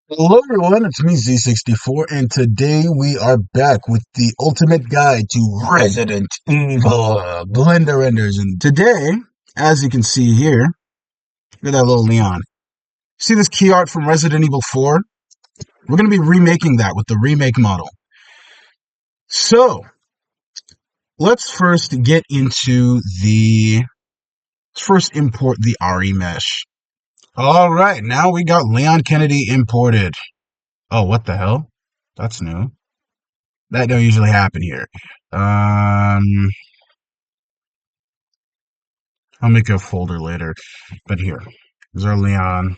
Hello everyone, it's me Z64 and today we are back with the ultimate guide to Resident Evil Blender Renders. And today, as you can see here, look at that little Leon. See this key art from Resident Evil 4? We're going to be remaking that with the remake model. So, let's first get into let's first import the RE mesh. Alright, now we got Leon Kennedy imported. Oh, what the hell? That's new. That don't usually happen here. I'll make a folder later. But here, there's our Leon.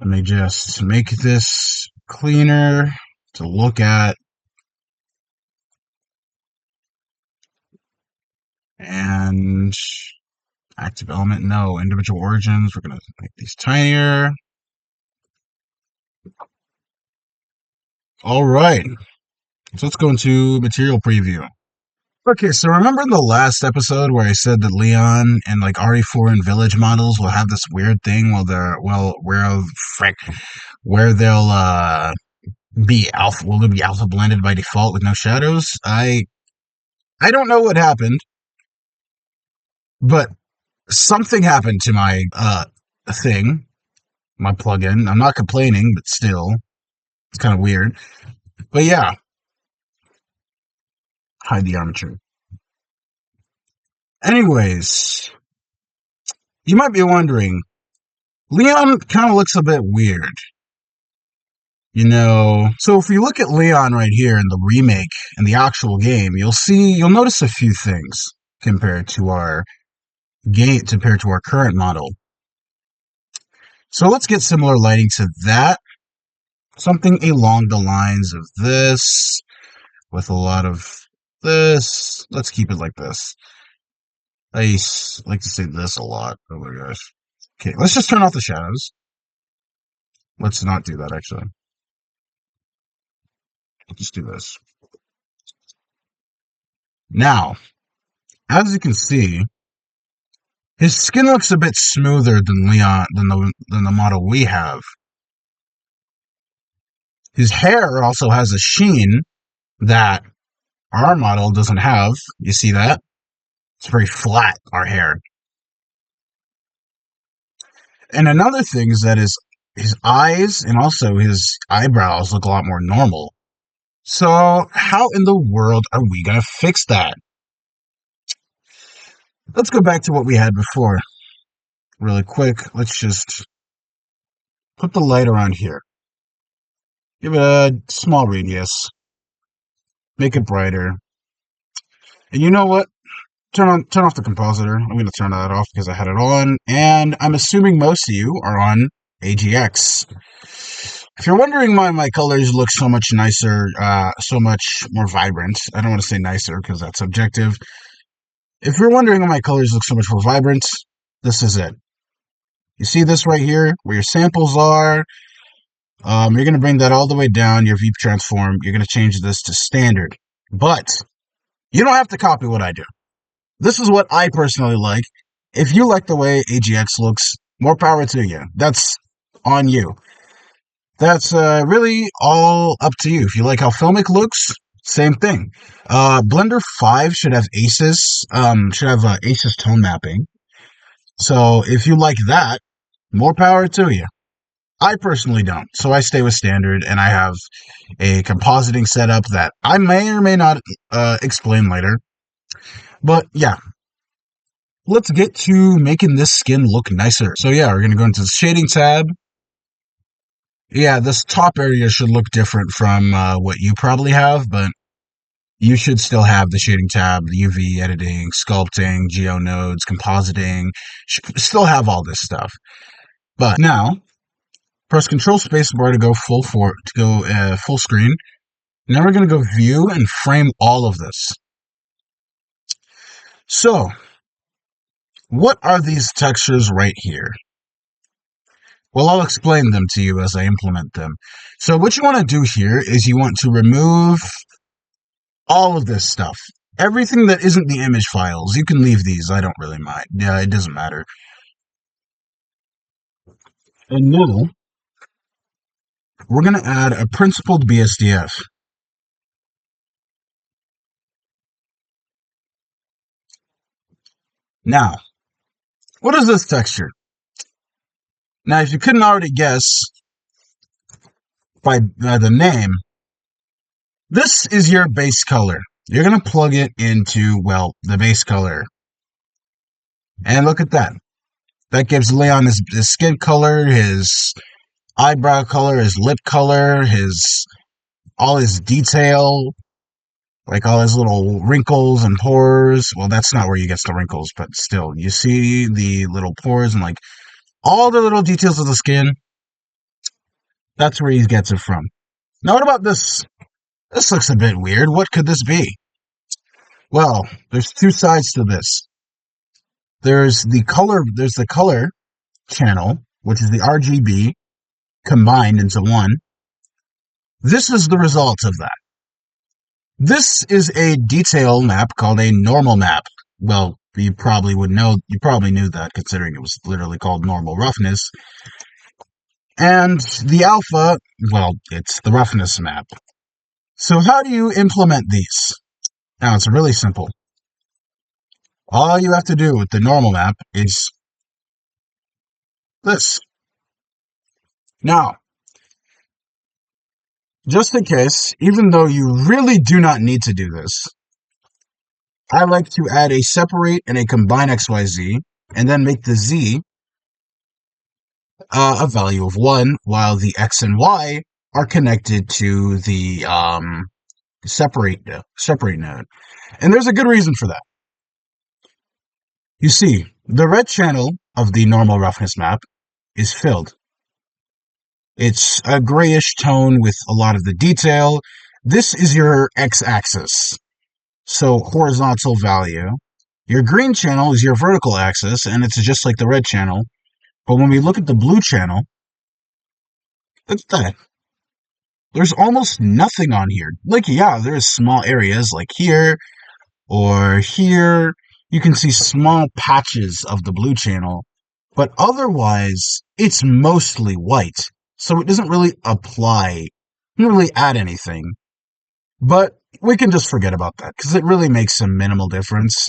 Let me just make this cleaner to look at. And active element, no. Individual origins, we're going to make these tinier. All right. So let's go into material preview. Okay, so remember in the last episode where I said that Leon and like RE4 and Village models will have this weird thing where they'll be alpha will they be alpha blended by default with no shadows? I don't know what happened, but something happened to my thing, my plugin. I'm not complaining, but still, it's kind of weird. But yeah, hide the armature. Anyways, you might be wondering, Leon kind of looks a bit weird. So if you look at Leon right here in the remake and the actual game, you'll notice a few things compared to our current model. So let's get similar lighting to that. Something along the lines of this, with a lot of this. Let's keep it like this. I like to say this a lot. Oh my gosh. Okay, let's just turn off the shadows. Let's not do that, actually. Just do this. Now, as you can see, his skin looks a bit smoother than Leon than the model we have. His hair also has a sheen that our model doesn't have. You see that? It's very flat, our hair. And another thing is that his eyes and also his eyebrows look a lot more normal. So how in the world are we gonna fix that? Let's go back to what we had before. Really quick, let's just put the light around here. Give it a small radius. Make it brighter. And you know what? Turn off the compositor. I'm going to turn that off because I had it on. And I'm assuming most of you are on AGX. If you're wondering why my colors look so much nicer, so much more vibrant, I don't want to say nicer because that's subjective. If you're wondering why my colors look so much more vibrant, this is it. You see this right here, where your samples are? You're going to bring that all the way down, your VP transform. You're going to change this to standard. But you don't have to copy what I do. This is what I personally like. If you like the way AGX looks, more power to you. That's on you. That's really all up to you. If you like how Filmic looks, same thing. Blender 5 should have ACES, ACES tone mapping. So if you like that, more power to you. I personally don't, so I stay with standard, and I have a compositing setup that I may or may not explain later. But yeah, let's get to making this skin look nicer. So yeah, we're going to go into the shading tab. Yeah, this top area should look different from what you probably have, but you should still have the shading tab, the UV editing, sculpting, geonodes, compositing. Still have all this stuff. But now, press Control Spacebar to go full screen. Now we're going to go view and frame all of this. So, what are these textures right here? Well, I'll explain them to you as I implement them. So what you want to do here is you want to remove all of this stuff. Everything that isn't the image files. You can leave these. I don't really mind. Yeah, it doesn't matter. And now we're going to add a principled BSDF. Now, what is this texture? Now, if you couldn't already guess by the name, this is your base color. You're going to plug it into, well, the base color. And look at that. That gives Leon his skin color, his eyebrow color, his lip color, all his detail, like all his little wrinkles and pores. Well, that's not where he gets the wrinkles, but still, you see the little pores and like all the little details of the skin. That's where he gets it from. Now, what about this? This looks a bit weird. What could this be? Well, there's two sides to this. There's the color channel, which is the RGB combined into one. This is the result of that. This is a detail map called a normal map. Well, you probably knew that considering it was literally called normal roughness. And the alpha, well, it's the roughness map. So how do you implement these? Now, it's really simple. All you have to do with the normal map is this. Now, just in case, even though you really do not need to do this, I like to add a separate and a combine XYZ, and then make the Z a value of 1, while the X and Y are connected to the separate node. And there's a good reason for that. You see, the red channel of the normal roughness map is filled. It's a grayish tone with a lot of the detail. This is your x-axis, so horizontal value. Your green channel is your vertical axis, and it's just like the red channel. But when we look at the blue channel, look at that. There's almost nothing on here. Like, yeah, there's small areas like here or here. You can see small patches of the blue channel, but otherwise, it's mostly white. So it doesn't really doesn't really add anything. But we can just forget about that, because it really makes a minimal difference.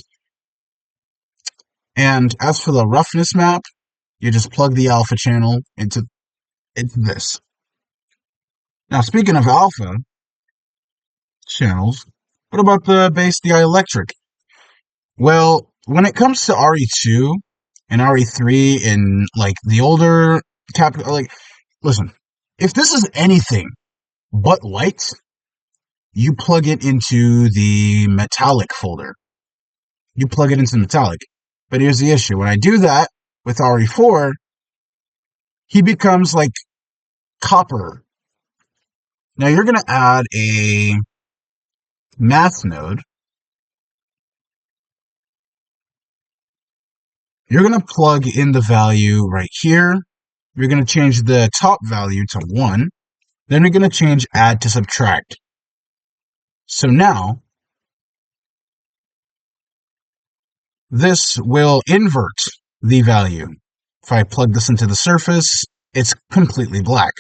And as for the roughness map, you just plug the alpha channel into this. Now, speaking of alpha channels, what about the base dielectric? Well, when it comes to RE2 and RE3 in like the older listen, if this is anything but white, you plug it into the metallic folder. You plug it into metallic. But here's the issue. When I do that with RE4, he becomes like copper. Now you're going to add a math node. You're going to plug in the value right here. You're going to change the top value to 1. Then you're going to change add to subtract. So now, this will invert the value. If I plug this into the surface, it's completely black.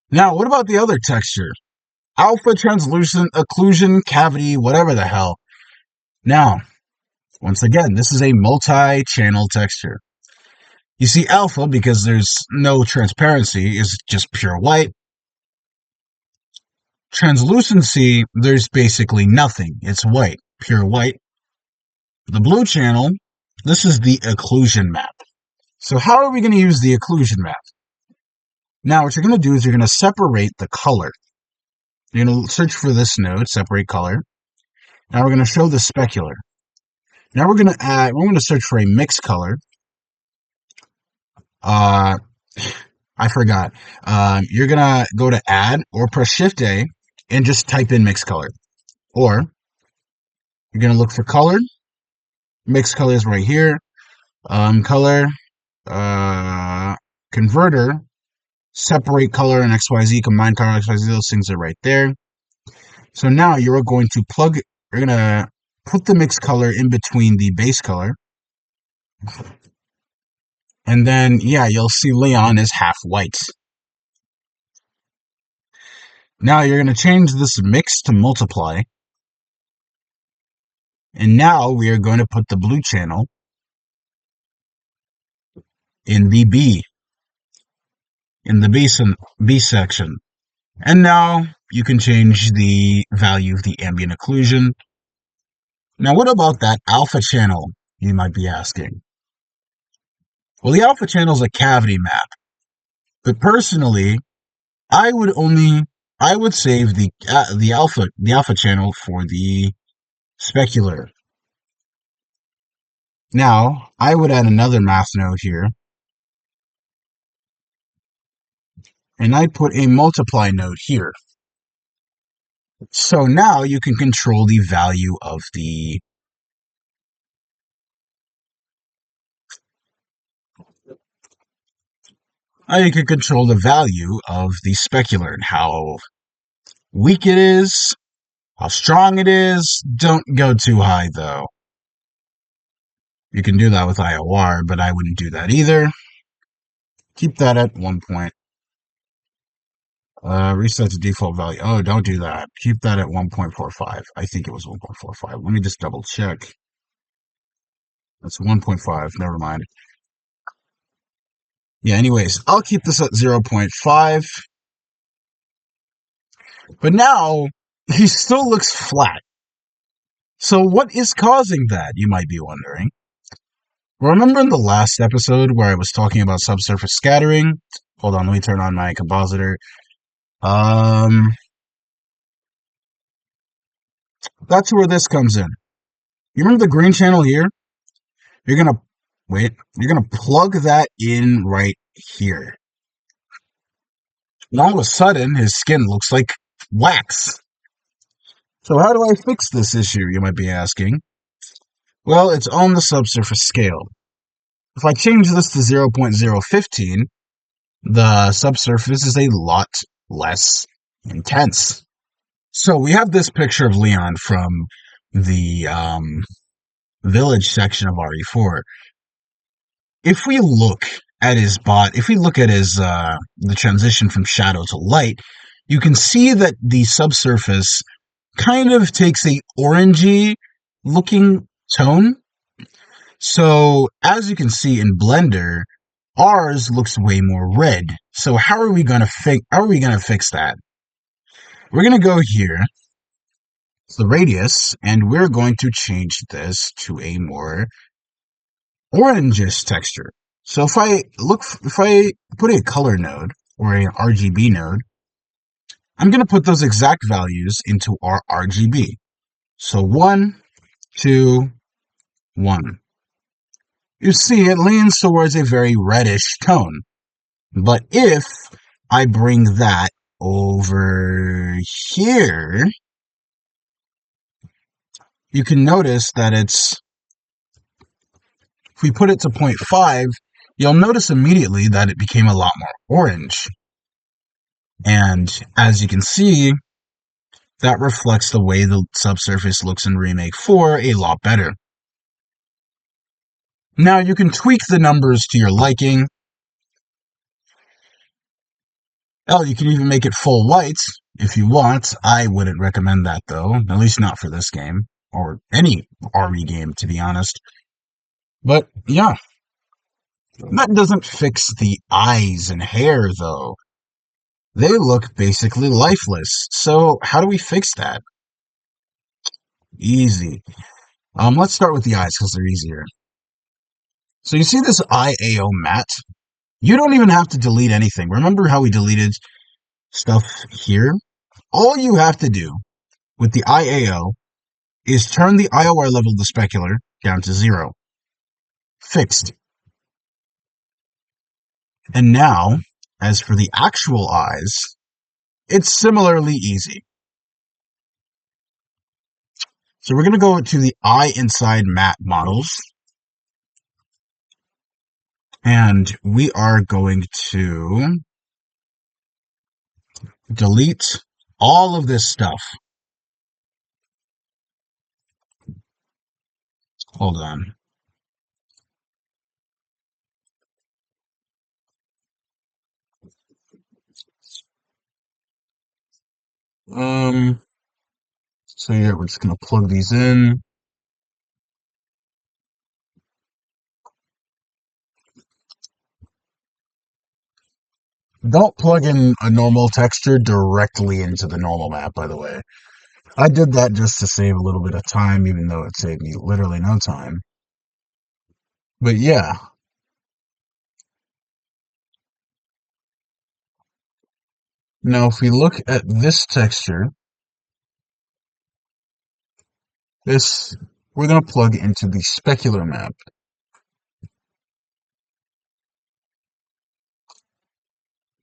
Now, what about the other texture? Alpha, translucent, occlusion, cavity, whatever the hell. Now, once again, this is a multi-channel texture. You see alpha, because there's no transparency, is just pure white. Translucency, there's basically nothing. It's white, pure white. The blue channel, this is the occlusion map. So how are we going to use the occlusion map? Now, what you're going to do is you're going to separate the color. You're going to search for this node, separate color. Now we're going to show the specular. Now we're going to search for a mix color. I forgot. You're going to go to add or press Shift A and just type in mix color. Or you're going to look for color. Mix color is right here. Color, converter, separate color and XYZ, combine color XYZ, those things are right there. So now you're going to put the mix color in between the base color. And then, yeah, you'll see Leon is half white. Now you're going to change this mix to multiply. And now we are going to put the blue channel in the B section. And now you can change the value of the ambient occlusion. Now, what about that alpha channel, you might be asking? Well, the alpha channel is a cavity map, but personally, I would only I would save the alpha channel for the specular. Now, I would add another math node here, and I'd put a multiply node here. So now you can control the value of the you can control the value of the specular and how weak it is, how strong it is. Don't go too high though. You can do that with IOR, but I wouldn't do that either. Keep that at 1 point. Reset to default value. Oh, don't do that. Keep that at 1.45. I think it was 1.45. Let me just double check. That's 1.5. Never mind. Yeah, anyways, I'll keep this at 0.5. But now, he still looks flat. So what is causing that, you might be wondering? Remember in the last episode where I was talking about subsurface scattering? Hold on, let me turn on my compositor. That's where this comes in. You remember the green channel here? You're gonna you're gonna plug that in right here. And all of a sudden, his skin looks like wax. So how do I fix this issue, you might be asking? Well, it's on the subsurface scale. If I change this to 0.015, the subsurface is a lot less intense. So we have this picture of Leon from the village section of RE4. If we look at his if we look at his the transition from shadow to light, you can see that the subsurface kind of takes a orangey looking tone. So as you can see in Blender, ours looks way more red. So how are we gonna fix that? We're gonna go here, the radius, and we're going to change this to a more orangish texture. So if I put a color node or an RGB node, I'm going to put those exact values into our RGB. So 1, 2, 1. You see, it leans towards a very reddish tone. But if I bring that over here, you can notice that if we put it to 0.5, you'll notice immediately that it became a lot more orange. And as you can see, that reflects the way the subsurface looks in Remake 4 a lot better. Now you can tweak the numbers to your liking. Hell, you can even make it full white if you want. I wouldn't recommend that though, at least not for this game, or any RE game to be honest. But yeah, that doesn't fix the eyes and hair though. They look basically lifeless. So how do we fix that? Easy. Let's start with the eyes because they're easier. So you see this IAO matte? You don't even have to delete anything. Remember how we deleted stuff here? All you have to do with the IAO is turn the IOR level of the specular down to 0. Fixed. And now, as for the actual eyes, it's similarly easy. So we're going to go to the eye inside matte models. And we are going to delete all of this stuff. Hold on. Um, so yeah, we're just gonna plug these in. Don't plug in a normal texture directly into the normal map, by the way. I did that just to save a little bit of time, even though it saved me literally no time. But yeah, now if we look at this texture, this we're gonna plug into the specular map.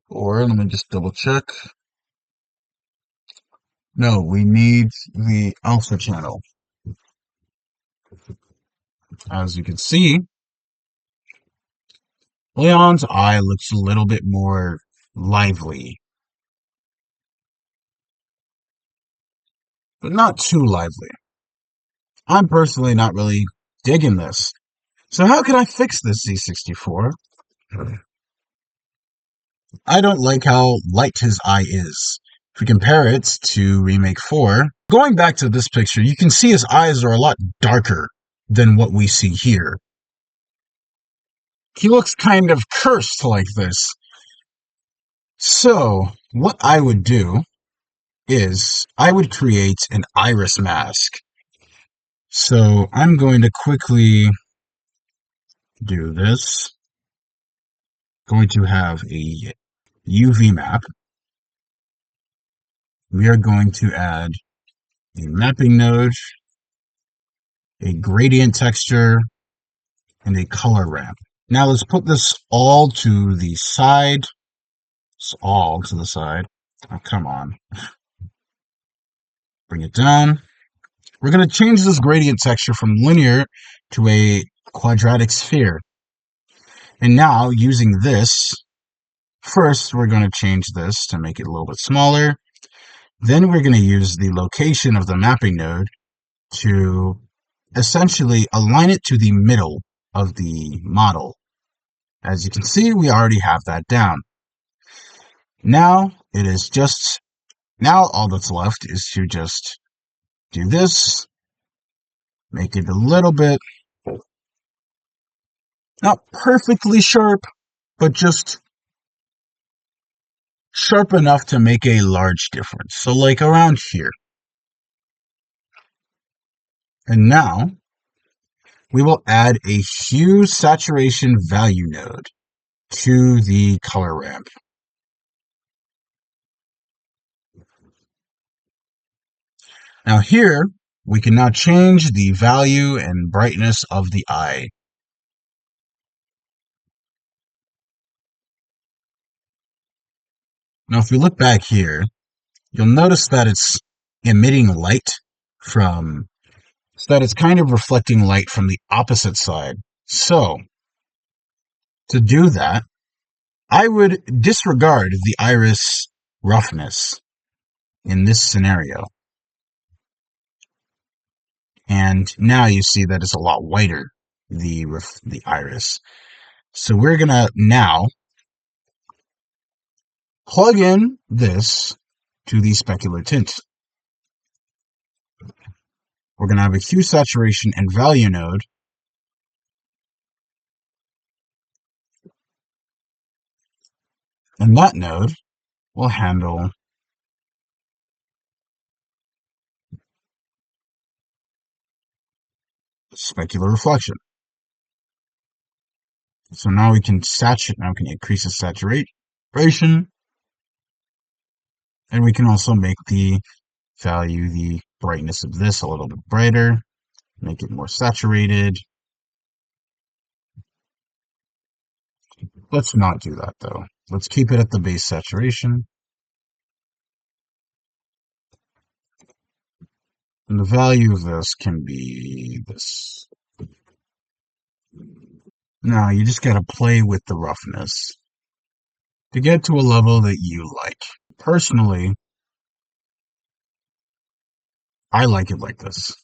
Or let me just double check. No, we need the alpha channel. As you can see, Leon's eye looks a little bit more lively, but not too lively. I'm personally not really digging this. So how can I fix this Z64? I don't like how light his eye is. If we compare it to Remake 4, going back to this picture, you can see his eyes are a lot darker than what we see here. He looks kind of cursed like this. So, what I would do is I would create an iris mask. So, I'm going to quickly do this. Going to have a UV map. We are going to add a mapping node, a gradient texture, and a color ramp. Now let's put this all to the side. It's all to the side. Oh, come on. Bring it down. We're going to change this gradient texture from linear to a quadratic sphere. And now, using this, first we're going to change this to make it a little bit smaller. Then we're going to use the location of the mapping node to essentially align it to the middle of the model. As you can see, we already have that down. Now all that's left is to just do this, make it a little bit, not perfectly sharp, but just sharp enough to make a large difference. So like around here. And now we will add a hue saturation value node to the color ramp. Now here, we can now change the value and brightness of the eye. Now if we look back here, you'll notice that it's emitting light from, so that it's kind of reflecting light from the opposite side. So, to do that, I would disregard the iris roughness in this scenario. And now you see that it's a lot whiter, the iris. So we're gonna now plug in this to the specular tint. We're gonna have a hue saturation and value node. And that node will handle specular reflection. So now we can increase the saturation, and we can also make the brightness of this a little bit brighter, make it more saturated. Let's not do that though. Let's keep it at the base saturation. And the value of this can be this. Now you just gotta play with the roughness to get to a level that you like. Personally, I like it like this.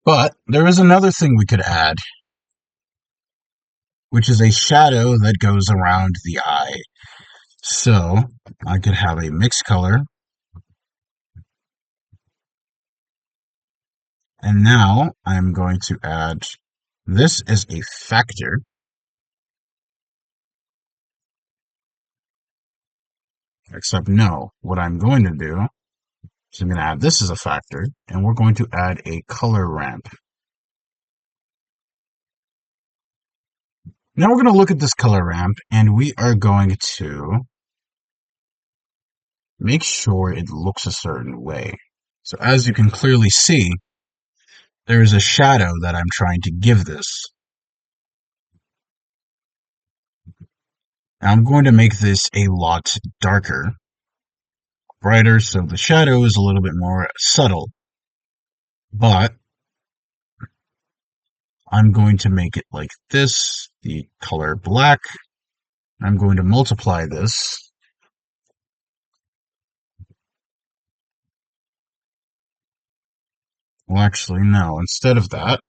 But there is another thing we could add, which is a shadow that goes around the eye. So I could have a mixed color And now I'm going to add this as a factor. Except no, what I'm going to do is I'm going to add this as a factor, and we're going to add a color ramp. Now we're going to look at this color ramp, and we are going to make sure it looks a certain way. So as you can clearly see, there is a shadow that I'm trying to give this. Now I'm going to make this a lot darker, brighter, so the shadow is a little bit more subtle. But I'm going to make it like this, the color black. I'm going to multiply this. Well, actually, no. Instead of that,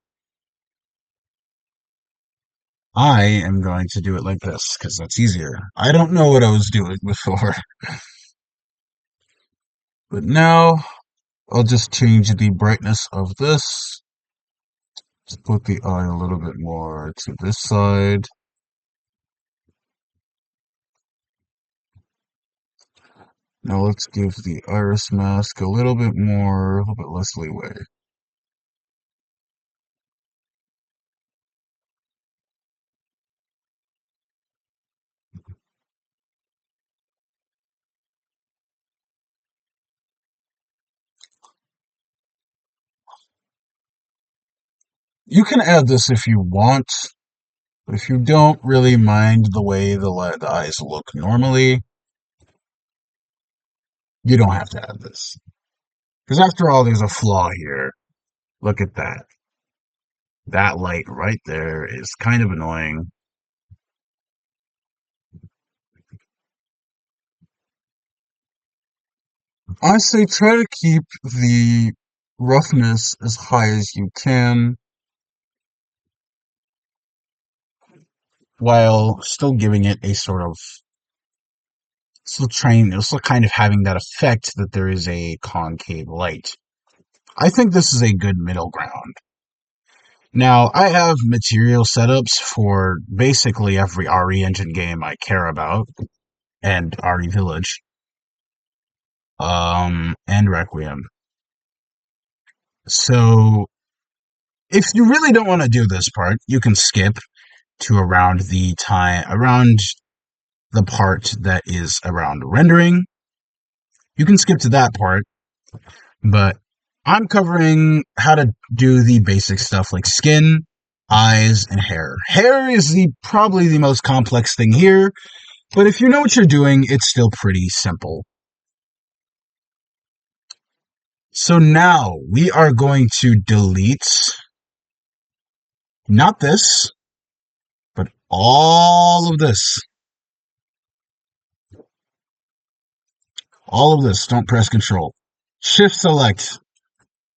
I am going to do it like this, because that's easier. I don't know what I was doing before. But now, I'll just change the brightness of this. Just put the eye a little bit more to this side. Now let's give the iris mask a little bit less leeway. You can add this if you want, but if you don't really mind the way the eyes look normally, you don't have to add this. Because after all, there's a flaw here. Look at that. That light right there is kind of annoying. I say try to keep the roughness as high as you can while still giving it a sort of still kind of having that effect that there is a concave light. I think this is a good middle ground. Now, I have material setups for basically every RE Engine game I care about, and RE Village, and Requiem. So, if you really don't want to do this part, you can skip to around the part that is around rendering. You can skip to that part, but I'm covering how to do the basic stuff like skin, eyes, and hair. Hair is probably the most complex thing here, but if you know what you're doing, it's still pretty simple. So now we are going to delete not this, but all of this. All of this. Don't press Control. Shift select.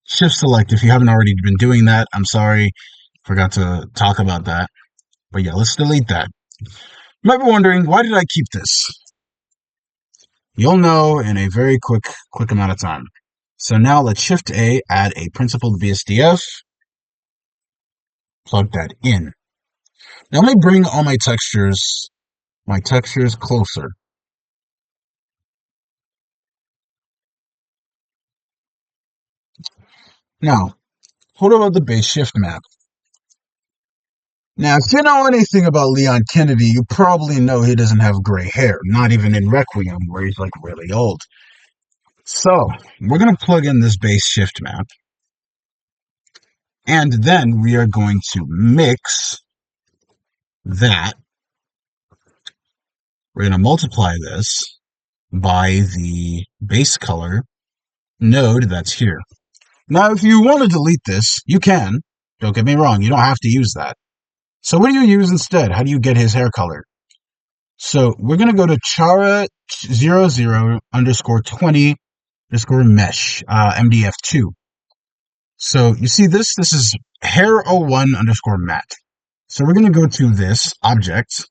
Shift select if you haven't already been doing that. I'm sorry. Forgot to talk about that. But yeah, let's delete that. You might be wondering, why did I keep this? You'll know in a very quick amount of time. So now let's Shift A, add a principled VSDF, plug that in. Now let me bring all my textures closer. Now, what about the base shift map? Now, if you know anything about Leon Kennedy, you probably know he doesn't have gray hair, not even in Requiem, where he's like really old. So, we're going to plug in this base shift map, and then we are going to mix that. We're going to multiply this by the base color node that's here. Now, if you want to delete this, you can. Don't get me wrong, you don't have to use that. So what do you use instead? How do you get his hair color? So we're going to go to Chara00 underscore 20 underscore mesh, MDF2. So you see this? This is hair01 underscore matte. So we're going to go to this object,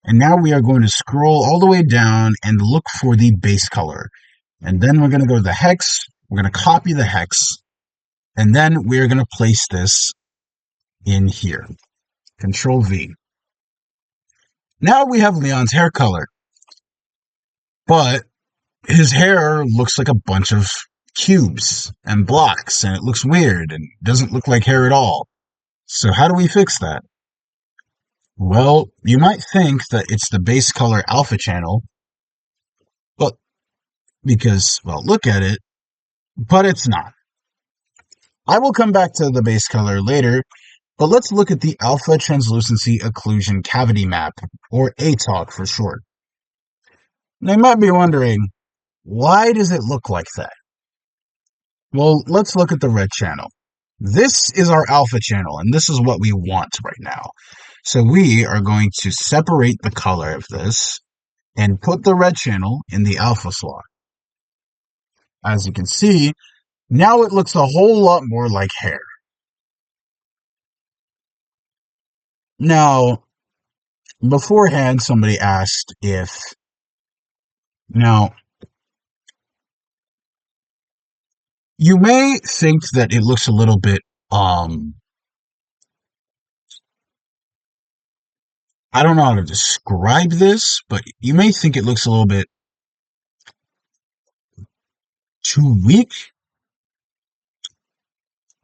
and now we are going to scroll all the way down and look for the base color. And then we're going to go to the hex. We're going to copy the hex. And then we're going to place this in here. Control V. Now we have Leon's hair color, but his hair looks like a bunch of cubes and blocks, and it looks weird and doesn't look like hair at all. So how do we fix that? Well, you might think that it's the base color alpha channel, but because, well, look at it, but it's not. I will come back to the base color later, but let's look at the alpha translucency occlusion cavity map, or ATOC for short. Now you might be wondering, why does it look like that? Well, let's look at the red channel. This is our alpha channel, and this is what we want right now. So we are going to separate the color of this and put the red channel in the alpha slot. As you can see, now it looks a whole lot more like hair. Now, beforehand, somebody asked if... Now, you may think that it looks a little bit, I don't know how to describe this, but you may think it looks a little bit too weak,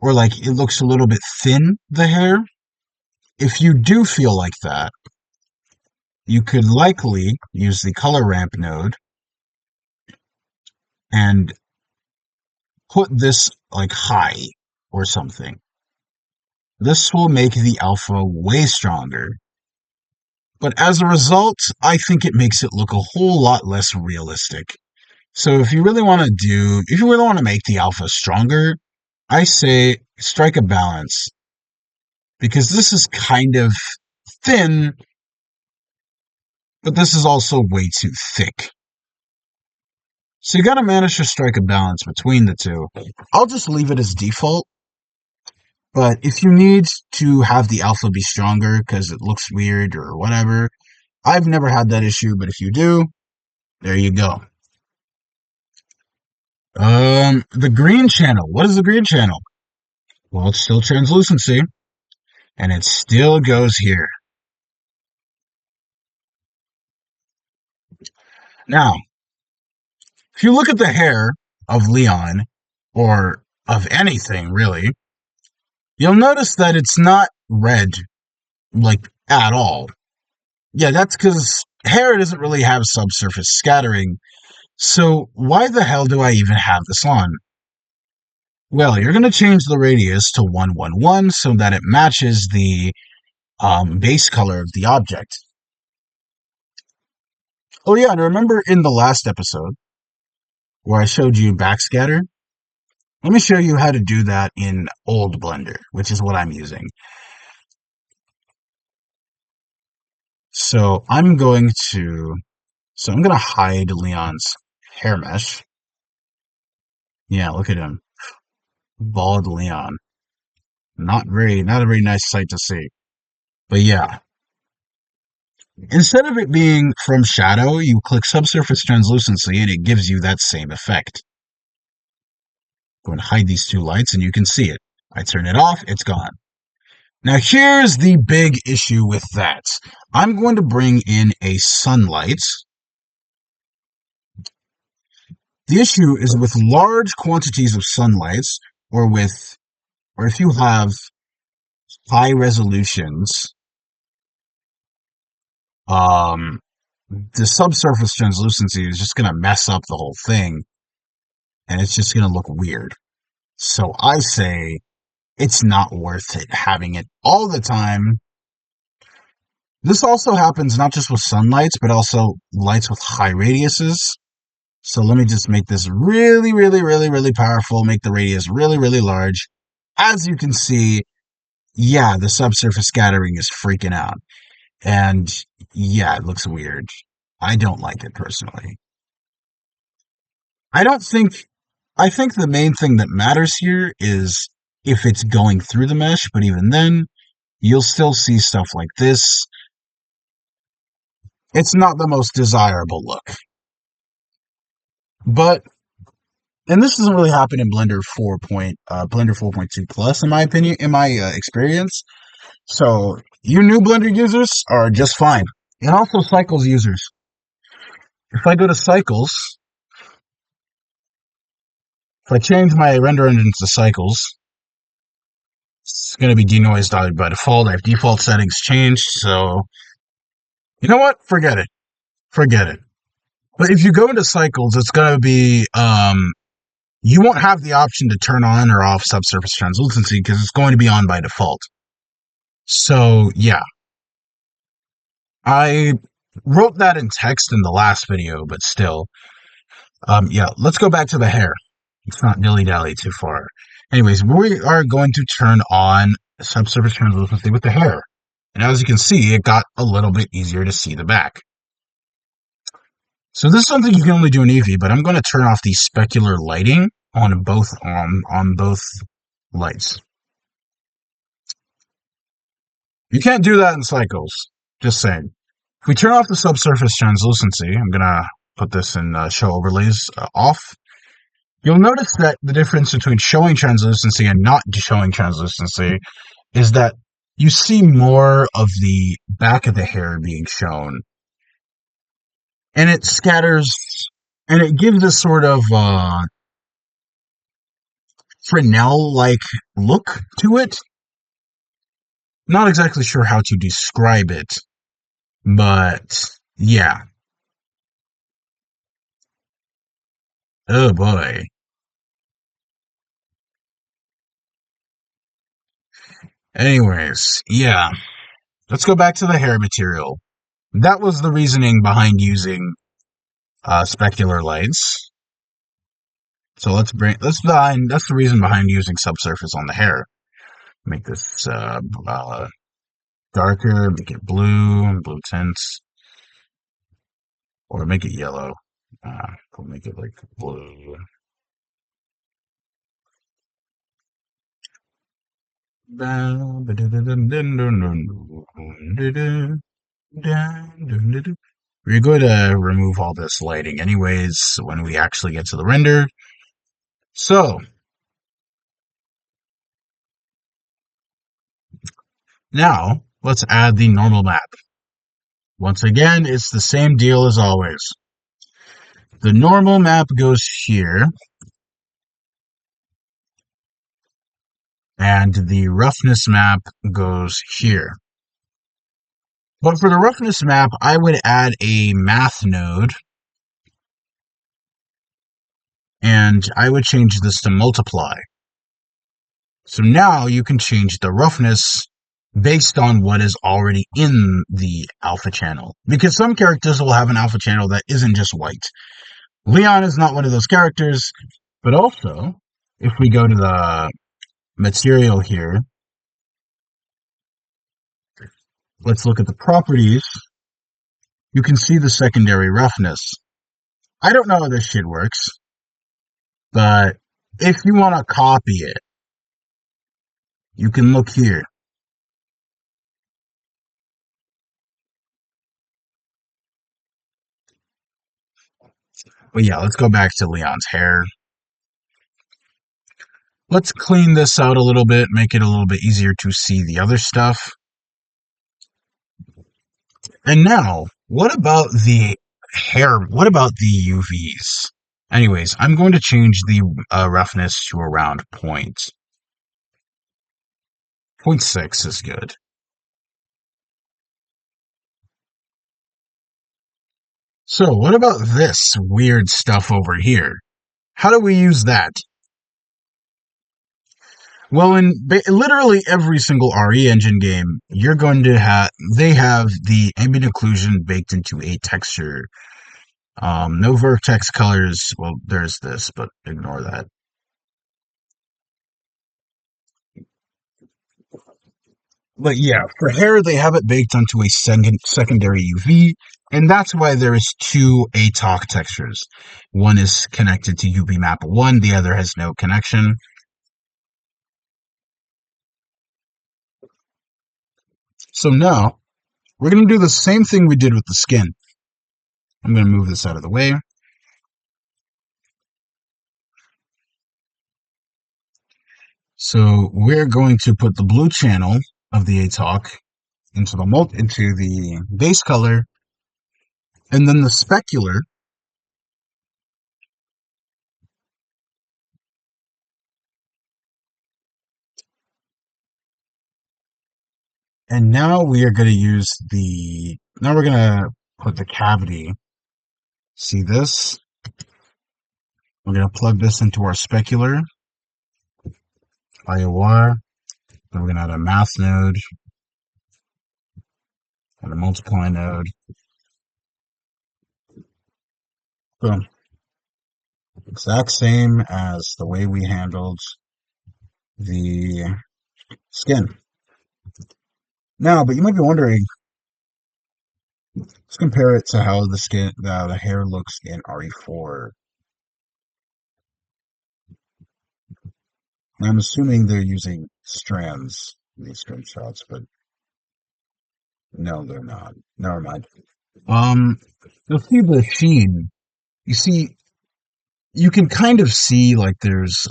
or like it looks a little bit thin, the hair. If you do feel like that, you could likely use the color ramp node and put this like high or something. This will make the alpha way stronger. But as a result, I think it makes it look a whole lot less realistic. So if you really want to make the alpha stronger, I say strike a balance. Because this is kind of thin, but this is also way too thick. So you gotta manage to strike a balance between the two. I'll just leave it as default. But if you need to have the alpha be stronger because it looks weird or whatever, I've never had that issue, but if you do, there you go. The green channel. What is the green channel? Well, it's still translucency, and it still goes here. Now, if you look at the hair of Leon, or of anything really, you'll notice that it's not red, like, at all. Yeah, that's because hair doesn't really have subsurface scattering, so why the hell do I even have this on? Well, you're going to change the radius to 111 so that it matches the base color of the object. Oh yeah, and remember in the last episode where I showed you backscatter? Let me show you how to do that in old Blender, which is what I'm using. So I'm going to hide Leon's hair mesh. Yeah, look at him. Bald Leon. Not a very nice sight to see. But yeah. Instead of it being from shadow, you click subsurface translucency and it gives you that same effect. Go and hide these two lights and you can see it. I turn it off, it's gone. Now here's the big issue with that. I'm going to bring in a sunlight. The issue is with large quantities of sunlights, or if you have high resolutions, the subsurface translucency is just going to mess up the whole thing, and it's just going to look weird. So I say it's not worth it having it all the time. This also happens not just with sunlights, but also lights with high radiuses. So let me just make this really, really, really, really powerful, make the radius really, really large. As you can see, yeah, the subsurface scattering is freaking out. And yeah, it looks weird. I don't like it personally. I think the main thing that matters here is if it's going through the mesh, but even then, you'll still see stuff like this. It's not the most desirable look. But and this doesn't really happen in Blender 4.2 plus, in my opinion, in my experience. So you new Blender users are just fine, and also Cycles users. If I go to Cycles, if I change my render engine to Cycles, it's going to be denoised by default. I have default settings changed, so you know what? Forget it. Forget it. But if you go into Cycles, it's going to be you won't have the option to turn on or off subsurface translucency because it's going to be on by default. So yeah, I wrote that in text in the last video, but still, yeah. Let's go back to the hair. Let's not dilly-dally too far. Anyways, we are going to turn on subsurface translucency with the hair. And as you can see, it got a little bit easier to see the back. So this is something you can only do in Eevee, but I'm going to turn off the specular lighting on both lights. You can't do that in Cycles. Just saying. If we turn off the subsurface translucency, I'm going to put this in show overlays off. You'll notice that the difference between showing translucency and not showing translucency is that you see more of the back of the hair being shown. And it scatters, and it gives a sort of Fresnel-like look to it. Not exactly sure how to describe it, but yeah. Oh boy. Anyways, yeah. Let's go back to the hair material. That was the reasoning behind using specular lights. So that's the reason behind using subsurface on the hair. Make this darker, make it blue tints, or make it yellow. We'll make it like blue. We're going to remove all this lighting anyways when we actually get to the render. So, now let's add the normal map. Once again, it's the same deal as always. The normal map goes here, and the roughness map goes here. But for the roughness map, I would add a math node, and I would change this to multiply. So now you can change the roughness based on what is already in the alpha channel. Because some characters will have an alpha channel that isn't just white. Leon is not one of those characters, but also, if we go to the material here, let's look at the properties. You can see the secondary roughness. I don't know how this shit works, but if you want to copy it, you can look here. But yeah, let's go back to Leon's hair. Let's clean this out a little bit, make it a little bit easier to see the other stuff. And now, what about the hair? What about the UVs? Anyways, I'm going to change the roughness to around 0.6 is good. So, what about this weird stuff over here? How do we use that? Well, in literally every single RE engine game, you're going to they have the ambient occlusion baked into a texture. No vertex colors. Well, there's this, but ignore that. But yeah, for hair, they have it baked onto a secondary UV, and that's why there is two ATOC textures. One is connected to UV map 1, the other has no connection. So now, we're going to do the same thing we did with the skin. I'm going to move this out of the way. So we're going to put the blue channel of the ATOC into the base color, and then the specular. And now we are going to use now we're going to put the cavity. See this? We're going to plug this into our specular, IOR. Then we're going to add a math node and a multiply node. Boom. Exact same as the way we handled the skin. Now, but you might be wondering, let's compare it to how the hair looks in RE4. I'm assuming they're using strands in these screenshots, but no, they're not. Never mind. Um, you'll see the sheen. You see, you can kind of see like there's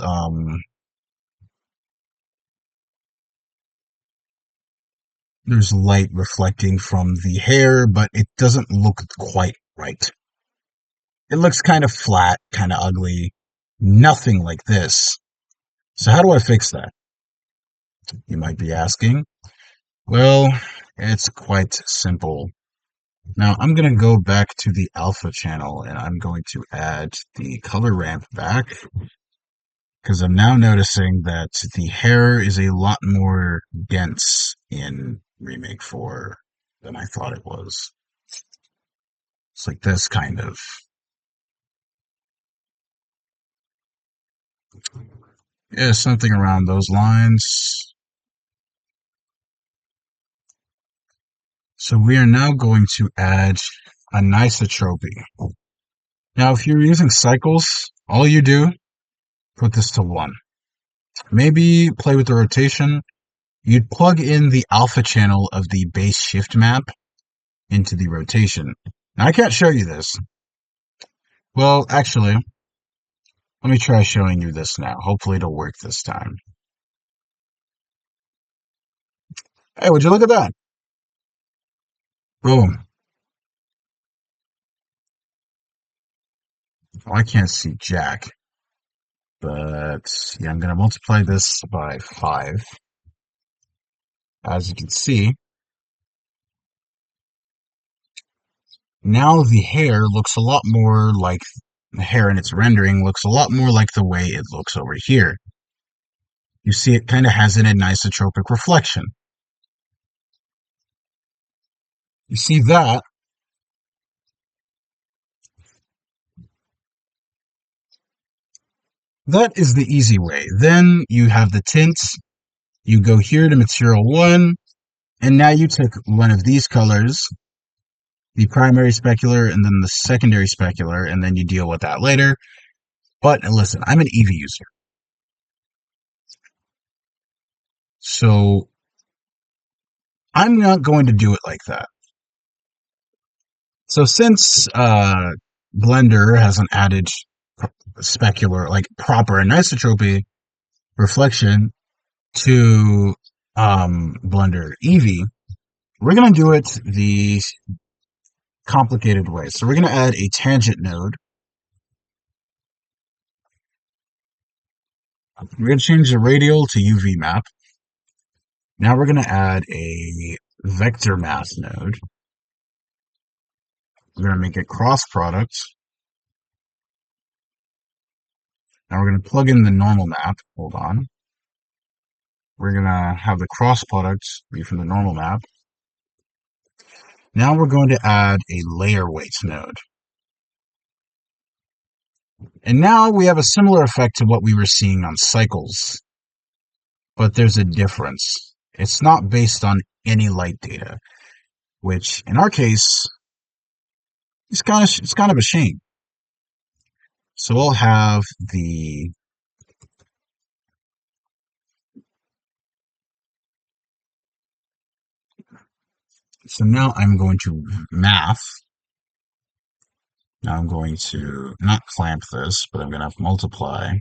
light reflecting from the hair, but it doesn't look quite right. It looks kind of flat, kind of ugly, nothing like this. So how do I fix that? You might be asking. Well, it's quite simple. Now I'm going to go back to the alpha channel and I'm going to add the color ramp back because I'm now noticing that the hair is a lot more dense in Remake 4 than I thought it was. It's like this kind of. Yeah, something around those lines. So we are now going to add anisotropy. Now, if you're using cycles, all you do, put this to 1. Maybe play with the rotation. You'd plug in the alpha channel of the base shift map into the rotation. Now, I can't show you this. Well, actually, let me try showing you this now. Hopefully it'll work this time. Hey, would you look at that? Boom. Oh, I can't see jack. But yeah, I'm going to multiply this by 5. As you can see, now the hair looks a lot more like the hair in its rendering looks a lot more like the way it looks over here. You see it kind of has an anisotropic reflection. You see that? That is the easy way. Then you have the tints. You go here to material 1, and now you take one of these colors, the primary specular and then the secondary specular, and then you deal with that later. But listen, I'm an Eevee user. So I'm not going to do it like that. So since Blender hasn't added specular, like proper anisotropy reflection to Blender Eevee, we're going to do it the complicated way. So we're going to add a tangent node. We're going to change the radial to UV map. Now we're going to add a vector math node. We're going to make it cross product. Now we're going to plug in the normal map. Hold on. We're going to have the cross product be from the normal map. Now we're going to add a layer weights node. And now we have a similar effect to what we were seeing on cycles. But there's a difference. It's not based on any light data, which in our case it's kind of a shame. So we'll have the so now I'm going to math. Now I'm going to not clamp this, but I'm going to have multiply.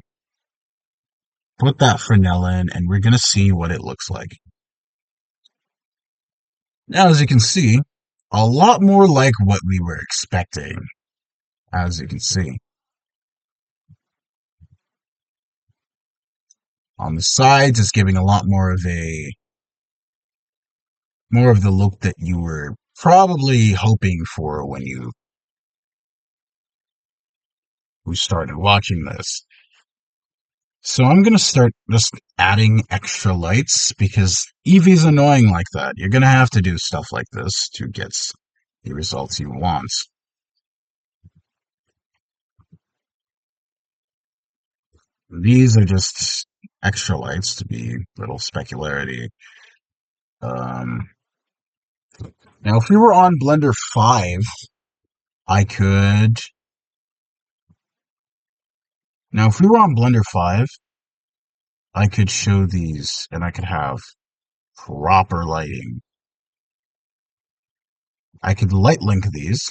put that Fresnel in, and we're going to see what it looks like. Now, as you can see, a lot more like what we were expecting, as you can see. On the sides, it's giving a lot more of the look that you were probably hoping for when we started watching this. So I'm going to start just adding extra lights because Eevee's annoying like that. You're going to have to do stuff like this to get the results you want. These are just extra lights to be little specularity. Um, Now, if we were on Blender 5, I could. Now, if we were on Blender 5, I could show these and I could have proper lighting. I could light link these.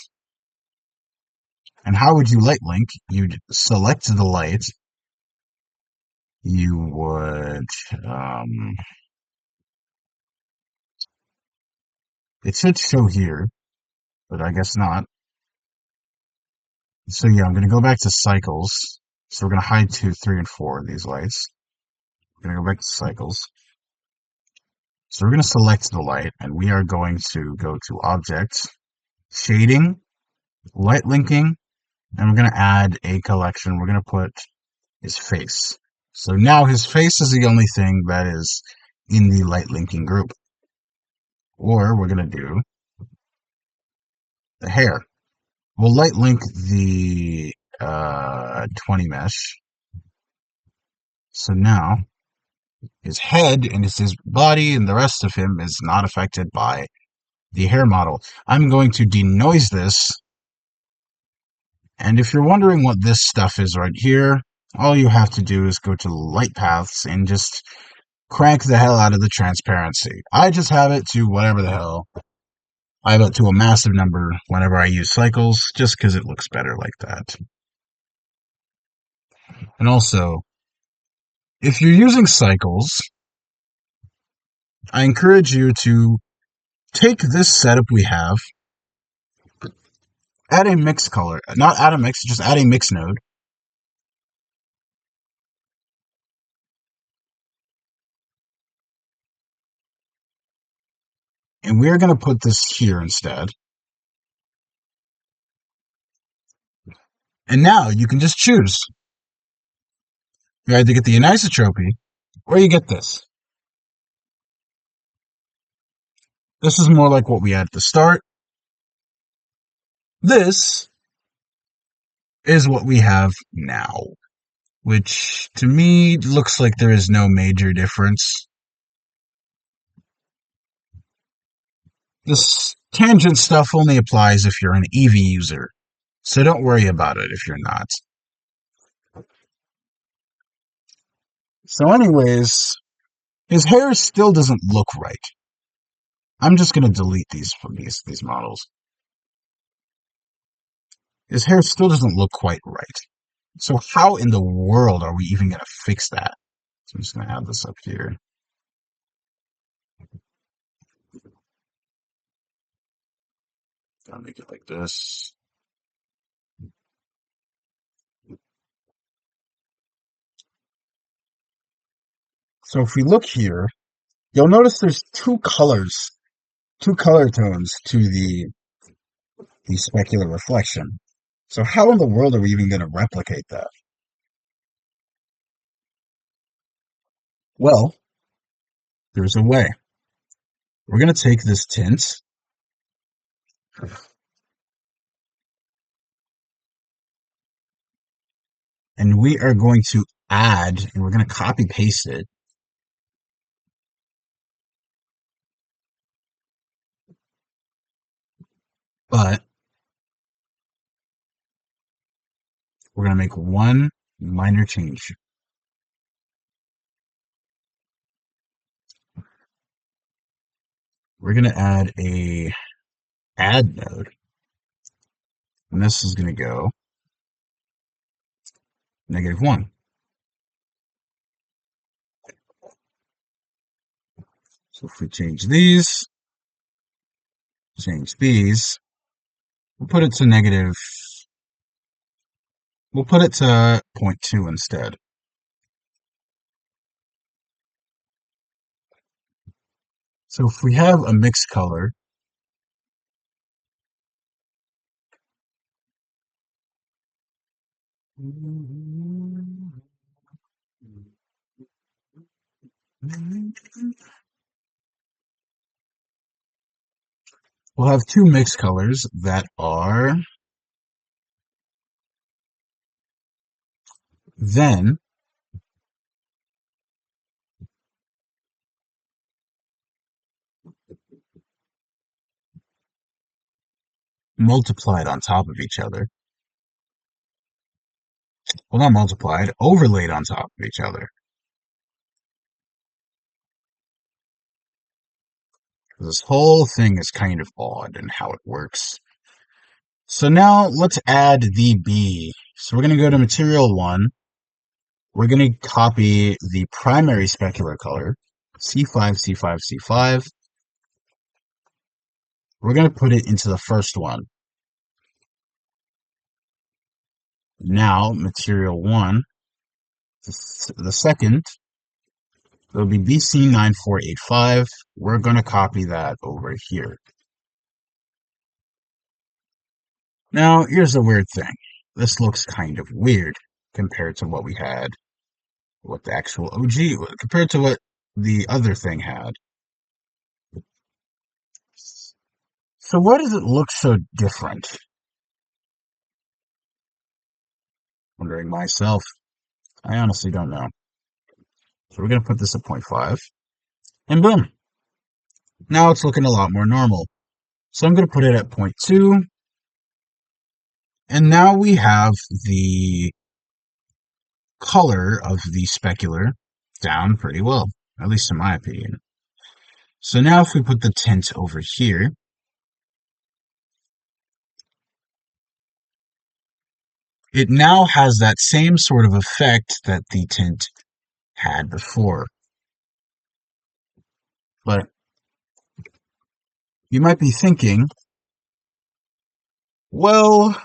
And how would you light link? You'd select the light. You would. Um, it should show here, but I guess not. So yeah, I'm going to go back to cycles. So we're going to hide 2, 3, and 4 of these lights. We're going to go back to cycles. So we're going to select the light, and we are going to go to Object, Shading, Light Linking, and we're going to add a collection. We're going to put his face. So now his face is the only thing that is in the light linking group. Or we're going to do the hair. We'll light link the 20 mesh. So now his head and his body and the rest of him is not affected by the hair model. I'm going to denoise this. And if you're wondering what this stuff is right here, all you have to do is go to light paths and just crank the hell out of the transparency. I just have it to whatever the hell. I have it to a massive number whenever I use cycles, just because it looks better like that. And also, if you're using cycles, I encourage you to take this setup we have, add a mix color, not add a mix, just add a mix node. And we're going to put this here instead. And now you can just choose. You either get the anisotropy or you get this. This is more like what we had at the start. This is what we have now, which to me looks like there is no major difference. This tangent stuff only applies if you're an Eevee user, so don't worry about it if you're not. So anyways, his hair still doesn't look right. I'm just going to delete these from these models. His hair still doesn't look quite right. So how in the world are we even going to fix that? So I'm just going to add this up here. Gotta make it like this. So if we look here, you'll notice there's two color tones to the specular reflection. So how in the world are we even going to replicate that? Well, there's a way. We're going to take this tint and we are going to add, and we're going to copy paste it. But we're going to make one minor change. We're going to add a add node. And this is going to go -1. So if we change these, we'll put it to negative, we'll put it to zero point 0.2 instead. So if we have a mixed color, we'll have two mixed colors that are then multiplied on top of each other. Well, not multiplied, overlaid on top of each other. This whole thing is kind of odd in how it works. So now let's add the B. So we're going to go to material 1. We're going to copy the primary specular color, C5, C5, C5. We're going to put it into the first one. Now, material 1, the second, it'll be BC9485. We're going to copy that over here. Now, here's the weird thing. This looks kind of weird compared to what we had, what the actual OG, compared to what the other thing had. So why does it look so different? Wondering myself. I honestly don't know. So we're going to put this at 0.5. And boom. Now it's looking a lot more normal. So I'm going to put it at 0.2. And now we have the color of the specular down pretty well, at least in my opinion. So now if we put the tint over here, it now has that same sort of effect that the tint had before. But you might be thinking, well,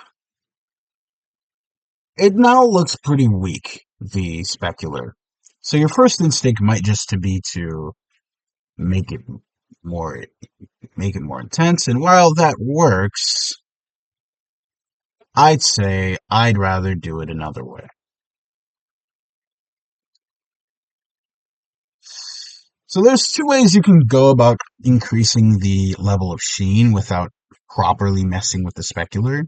it now looks pretty weak, the specular. So your first instinct might just to be to make it more intense. And while that works, I'd say I'd rather do it another way. So there's two ways you can go about increasing the level of sheen without properly messing with the specular.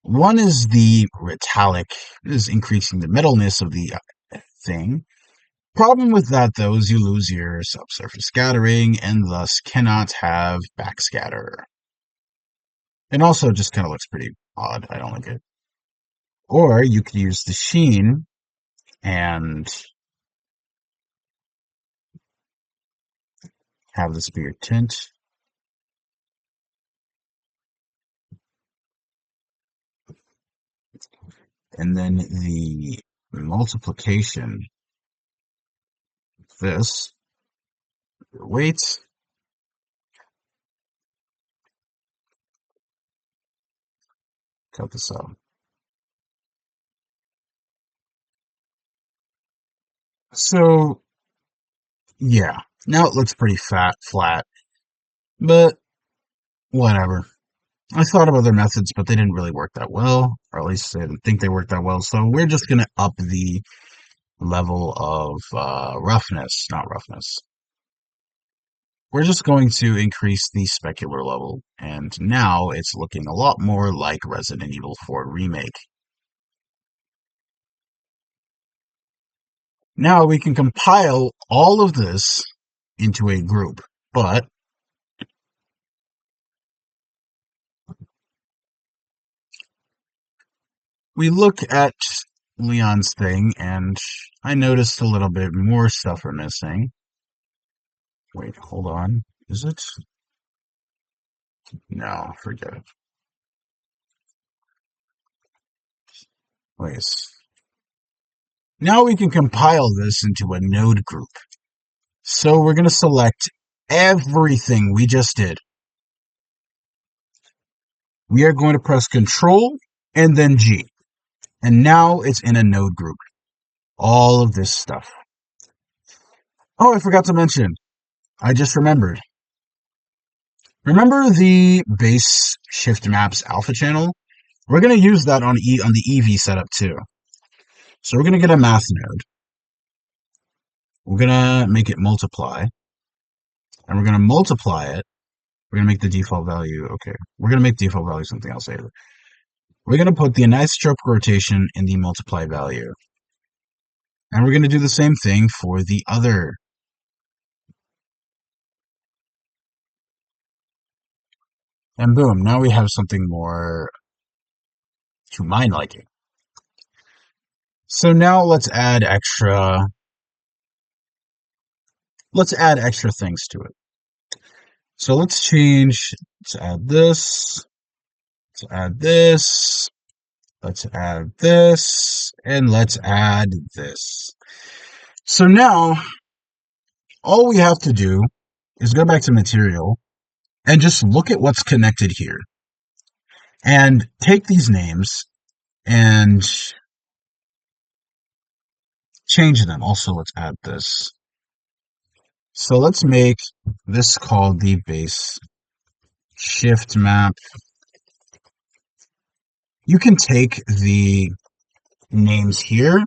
One is the metallic, is increasing the metalness of the thing. Problem with that, though, is you lose your subsurface scattering and thus cannot have backscatter. And also, it just kind of looks pretty odd. I don't like it. Or you could use the sheen and have this be your tint. And then the multiplication, this, your weight, cut this out. So, yeah, now it looks pretty flat, but whatever. I thought of other methods, but they didn't really work that well, or at least I didn't think they worked that well. So we're just going to up the level of roughness, not roughness. We're just going to increase the specular level, and now it's looking a lot more like Resident Evil 4 Remake. Now we can compile all of this into a group, but we look at Leon's thing, and I noticed a little bit more stuff are missing. Wait, hold on. Is it? No, forget it. Wait. Now we can compile this into a node group. So we're going to select everything we just did. We are going to press Control and then G. And now it's in a node group. All of this stuff. Oh, I forgot to mention. I just remembered. Remember the base shift maps alpha channel? We're going to use that on the EV setup too. So we're going to get a math node. We're going to make it multiply. And we're going to multiply it. We're going to make the default value. Okay. We're going to make default value something else later. We're going to put the anisotropic rotation in the multiply value. And we're going to do the same thing for the other. And boom, now we have something more to my liking. So now let's add extra things to it. So let's add this, let's add this, let's add this, and let's add this. So now, all we have to do is go back to material and just look at what's connected here. And take these names and change them. Also, let's add this. So let's make this called the base shift map. You can take the names here,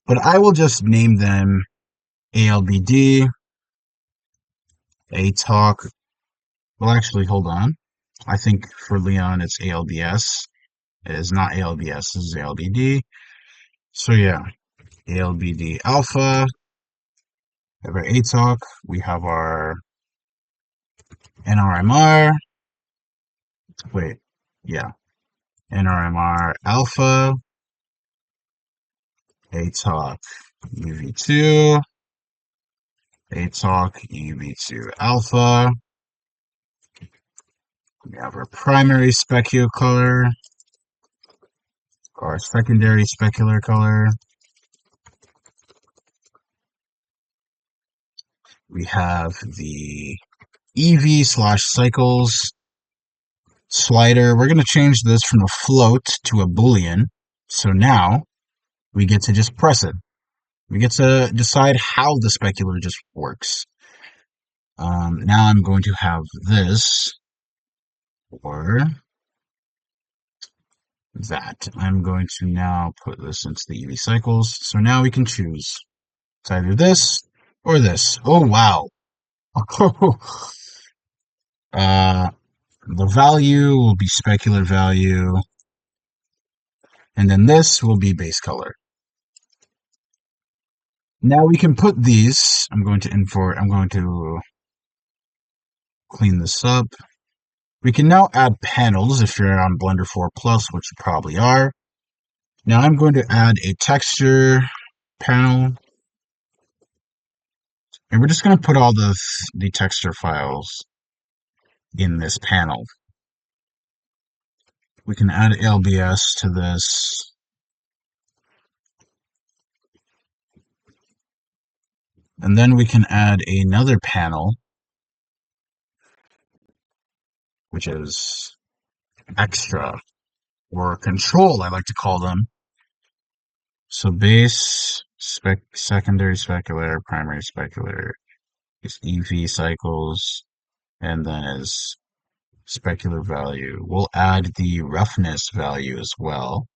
but I will just name them ALBD, ATalk. Well, actually, hold on. I think for Leon, it's ALBS. It is not ALBS, this is ALBD. So yeah, ALBD alpha. We have our ATalk. We have our NRMR. Wait, yeah. NRMR alpha. ATalk UV2. ATalk UV2 alpha. We have our primary specular color, our secondary specular color. We have the EV/cycles slider. We're going to change this from a float to a Boolean. So now we get to just press it. We get to decide how the specular just works. Now I'm going to have this or that. I'm going to now put this into the EV cycles. So now we can choose. It's either this or this. Oh, wow. The value will be specular value. And then this will be base color. Now we can put these. I'm going to clean this up. We can now add panels if you're on Blender 4 Plus, which you probably are. Now I'm going to add a texture panel. And we're just going to put all the texture files in this panel. We can add LBS to this. And then we can add another panel, which is extra, or control, I like to call them. So base, secondary specular, primary specular, is EV cycles, and then is specular value. We'll add the roughness value as well.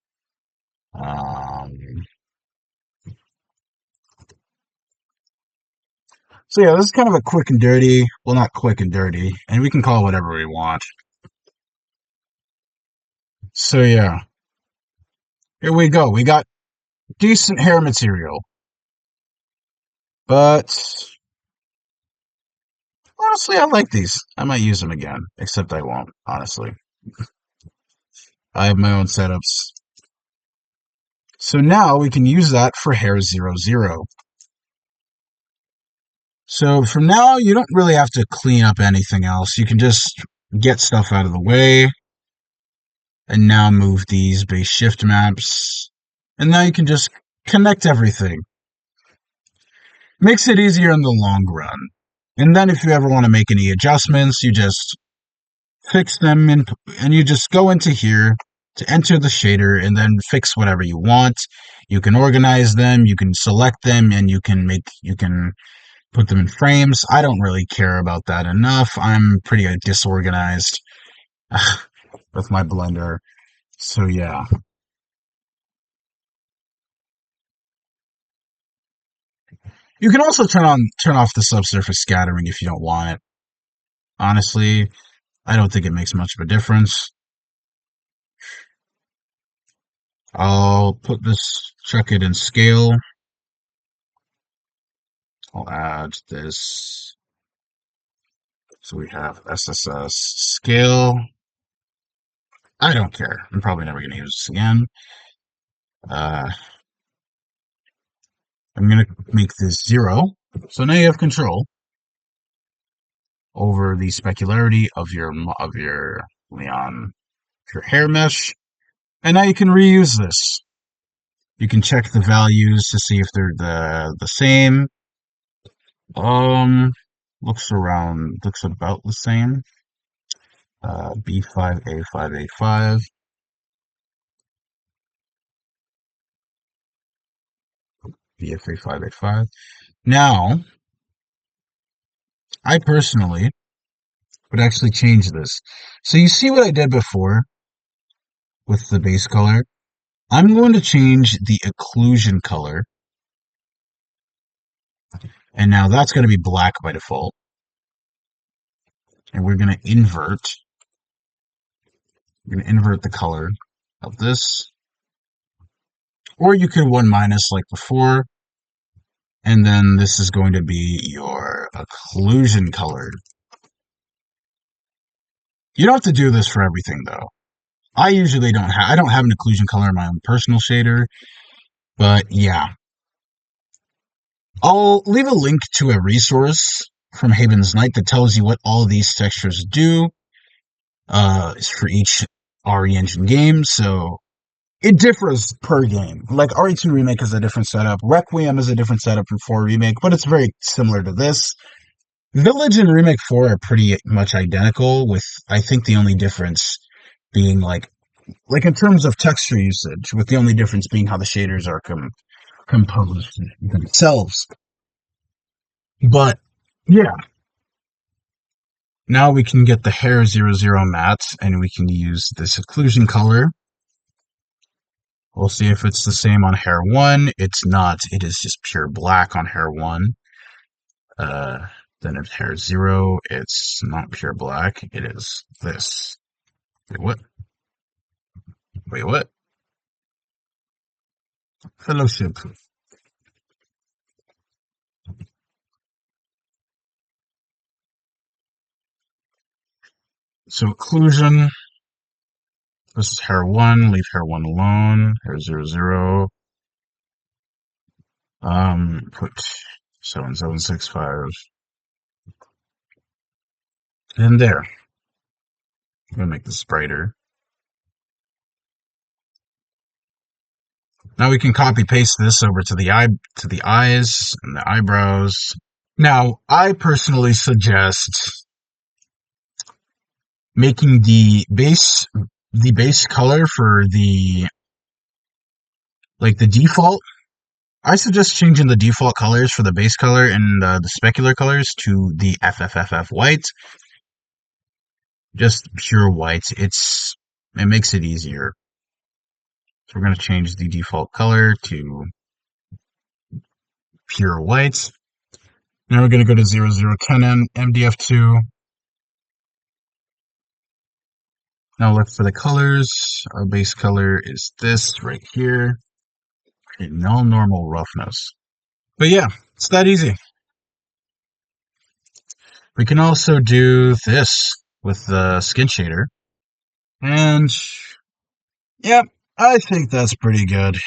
So yeah, this is kind of a quick and dirty, well, not quick and dirty, and we can call it whatever we want. So yeah, here we go. We got decent hair material, but honestly, I like these. I might use them again, except I won't, honestly. I have my own setups. So now we can use that for hair 00. So from now, you don't really have to clean up anything else. You can just get stuff out of the way. And now move these base shift maps. And now you can just connect everything. Makes it easier in the long run. And then if you ever want to make any adjustments, you just fix them and you just go into here to enter the shader and then fix whatever you want. You can organize them, you can select them, and you can put them in frames. I don't really care about that enough. I'm pretty disorganized with my Blender. So yeah. You can also turn off the subsurface scattering if you don't want it. Honestly, I don't think it makes much of a difference. I'll put this, chuck it in scale. I'll add this. So we have SSS scale. I don't care. I'm probably never going to use this again. Uh, I'm going to make this 0. So now you have control over the specularity of your Leon, your hair mesh. And now you can reuse this. You can check the values to see if they're the same. Looks about the same. B5A5A5. BFA5A5. Now, I personally would actually change this. So you see what I did before with the base color? I'm going to change the occlusion color. And now that's going to be black by default. And we're going to invert. We're going to invert the color of this. Or you could 1 minus like before. And then this is going to be your occlusion color. You don't have to do this for everything though. I usually don't have, I don't have an occlusion color in my own personal shader, but yeah. I'll leave a link to a resource from Haven's Night that tells you what all of these textures do, for each RE Engine game, so it differs per game. Like RE2 Remake is a different setup, Requiem is a different setup from 4 Remake, but it's very similar to this. Village and Remake 4 are pretty much identical, with I think the only difference being like in terms of texture usage, with the only difference being how the shaders are composed themselves. But yeah, now we can get the hair 00 matte, and we can use this occlusion color. We'll see if it's the same on hair 1. It's not. It is just pure black on hair 1. Then if hair 0, it's not pure black. It is this. Wait, what? Wait, what? Fellowship. So occlusion. This is hair 1. Leave hair 1 alone. Hair 00. Put 7765. And there. I'm gonna make this brighter. Now we can copy paste this over to the eyes and the eyebrows. Now, I personally suggest making the base color for the default. I suggest changing the default colors for the base color and the specular colors to the FFFF white. Just pure white. It makes it easier. So we're going to change the default color to pure white. Now we're going to go to 0010 MDF2. Now look for the colors. Our base color is this right here. No normal roughness. But yeah, it's that easy. We can also do this with the skin shader. And, yep, I think that's pretty good.